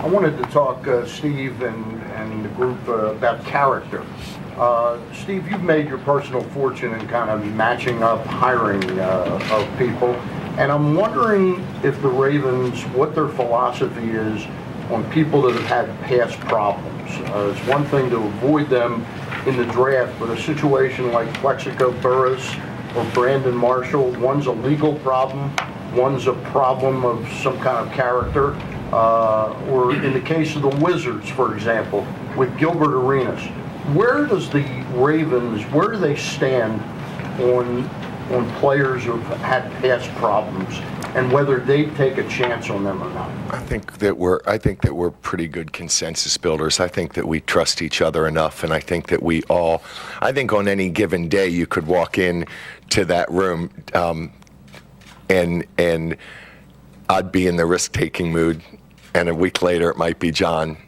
I wanted to talk, Steve and the group, about character. Steve, you've made your personal fortune in kind of matching up hiring of people, and I'm wondering if the Ravens, what their philosophy is on people that have had past problems. It's one thing to avoid them in the draft, but a situation like Plexico Burress or Brandon Marshall, one's a legal problem, one's a problem of some kind of character. Or in the case of the Wizards, for example, with Gilbert Arenas, where does the Ravens, where do they stand on players who've had past problems, and whether they take a chance on them or not? I think that we're pretty good consensus builders. I think that we trust each other enough, and I think that I think on any given day you could walk in to that room, and I'd be in the risk-taking mood. And a week later, it might be John,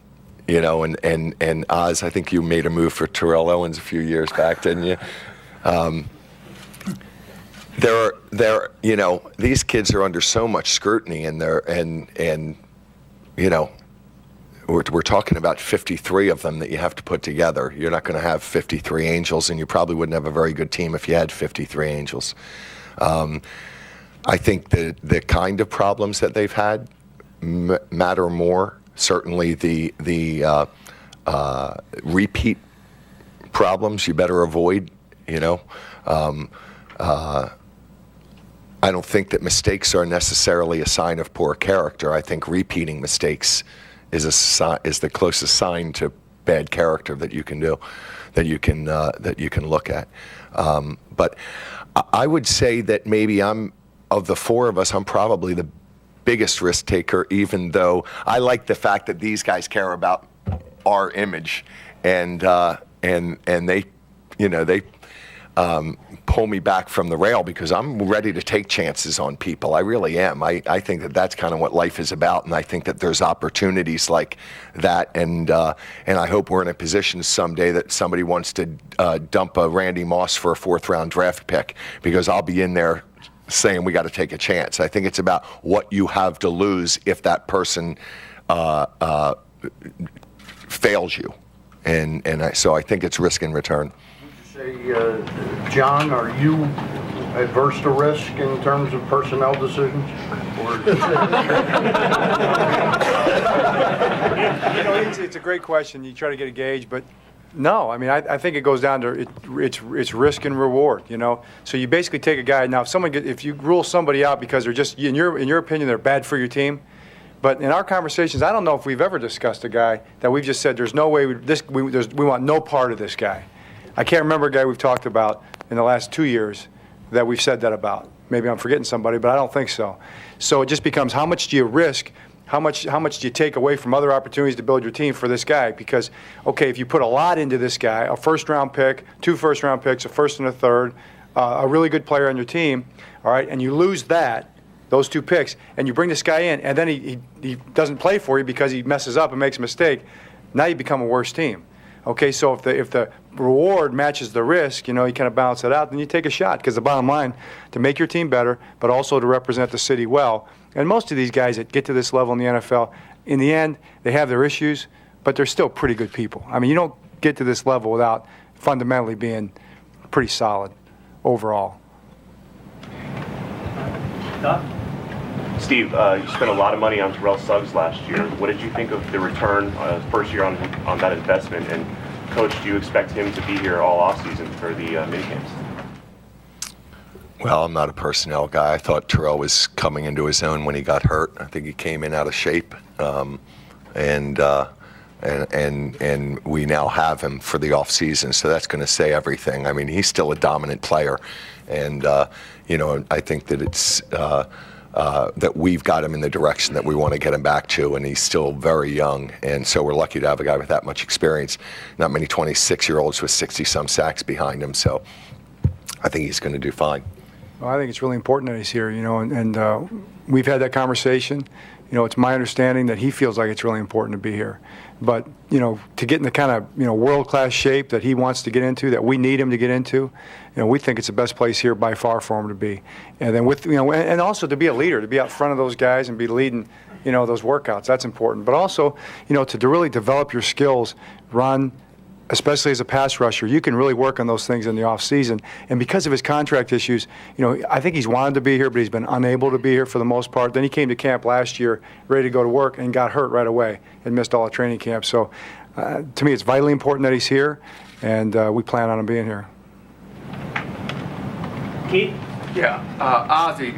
and Oz. I think you made a move for Terrell Owens a few years back, didn't you? These kids are under so much scrutiny, and we're talking about 53 of them that you have to put together. You're not going to have 53 Angels, and you probably wouldn't have a very good team if you had 53 Angels. I think the kind of problems that they've had matter more. Certainly the repeat problems you better avoid, I don't think that mistakes are necessarily a sign of poor character. I think repeating mistakes is the closest sign to bad character that you can do, that you can look at. But I would say that maybe of the four of us, I'm probably the biggest risk taker, even though I like the fact that these guys care about our image, and they pull me back from the rail because I'm ready to take chances on people. I really am. I think that that's kind of what life is about, and I think that there's opportunities like that, and I hope we're in a position someday that somebody wants to dump a Randy Moss for a 4th-round draft pick, because I'll be in there saying we got to take a chance. I think it's about what you have to lose if that person fails you, so I think it's risk in return. Would you say, John, are you adverse to risk in terms of personnel decisions? It's a great question. You try to get a gauge, but no, I mean, I think it goes down to it's risk and reward, So you basically take a guy. Now, if you rule somebody out because they're just, in your opinion, they're bad for your team, but in our conversations, I don't know if we've ever discussed a guy that we've just said there's no way we want no part of this guy. I can't remember a guy we've talked about in the last 2 years that we've said that about. Maybe I'm forgetting somebody, but I don't think so. So it just becomes, how much do you risk? How much do you take away from other opportunities to build your team for this guy? Because, okay, if you put a lot into this guy, a 1st-round pick, 2 first-round picks, a 1st and a 3rd, a really good player on your team, all right, and you lose those 2 picks, and you bring this guy in, and then he doesn't play for you because he messes up and makes a mistake, now you become a worse team. Okay, so if the reward matches the risk, you kind of balance it out, then you take a shot, because the bottom line, to make your team better, but also to represent the city well. And most of these guys that get to this level in the NFL, in the end, they have their issues, but they're still pretty good people. I mean, you don't get to this level without fundamentally being pretty solid overall. Steve, you spent a lot of money on Terrell Suggs last year. What did you think of the return first year on that investment? And, Coach, do you expect him to be here all offseason for the minicamps? Well, I'm not a personnel guy. I thought Terrell was coming into his own when he got hurt. I think he came in out of shape, and we now have him for the off season. So that's going to say everything. I mean, he's still a dominant player, and I think that it's that we've got him in the direction that we want to get him back to, and he's still very young, and so we're lucky to have a guy with that much experience. Not many 26-year-olds with 60-some sacks behind him. So I think he's going to do fine. Well, I think it's really important that he's here, and we've had that conversation, it's my understanding that he feels like it's really important to be here. But, to get in the kind of, world-class shape that he wants to get into, that we need him to get into, we think it's the best place here by far for him to be. And then and also to be a leader, to be out front of those guys and be leading, those workouts. That's important. But also, to really develop your skills, run, especially as a pass rusher, you can really work on those things in the off season. And because of his contract issues, I think he's wanted to be here, but he's been unable to be here for the most part. Then he came to camp last year, ready to go to work, and got hurt right away and missed all the training camp. So to me, it's vitally important that he's here, and we plan on him being here. Keith? Yeah, Ozzie,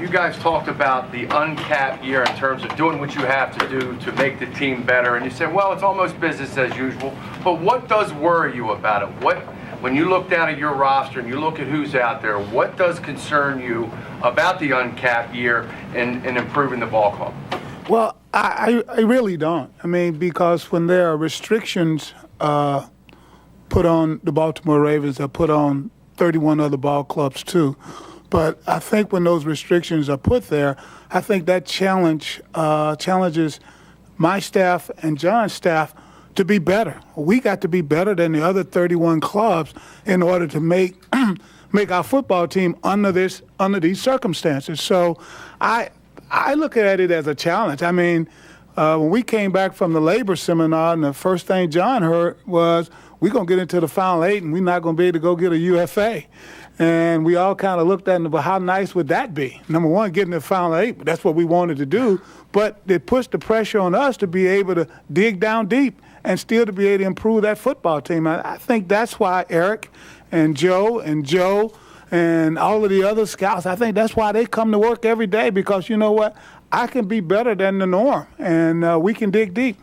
you guys talked about the uncapped year in terms of doing what you have to do to make the team better, and you said, well, it's almost business as usual, but what does worry you about it? When you look down at your roster and you look at who's out there, what does concern you about the uncapped year and improving the ball club? Well, I really don't. I mean, because when there are restrictions put on the Baltimore Ravens, are put on 31 other ball clubs too. But I think when those restrictions are put there, I think that challenges my staff and John's staff to be better. We got to be better than the other 31 clubs in order to make our football team under these circumstances. So I look at it as a challenge. I mean, when we came back from the labor seminar, and the first thing John heard was, we're going to get into the Final Eight, and we're not going to be able to go get a UFA. And we all kind of looked at it, but how nice would that be? Number one, getting to the Final Eight, but that's what we wanted to do. But it puts the pressure on us to be able to dig down deep and still to be able to improve that football team. I think that's why Eric and Joe and all of the other scouts, I think that's why they come to work every day, because you know what? I can be better than the norm, and we can dig deep.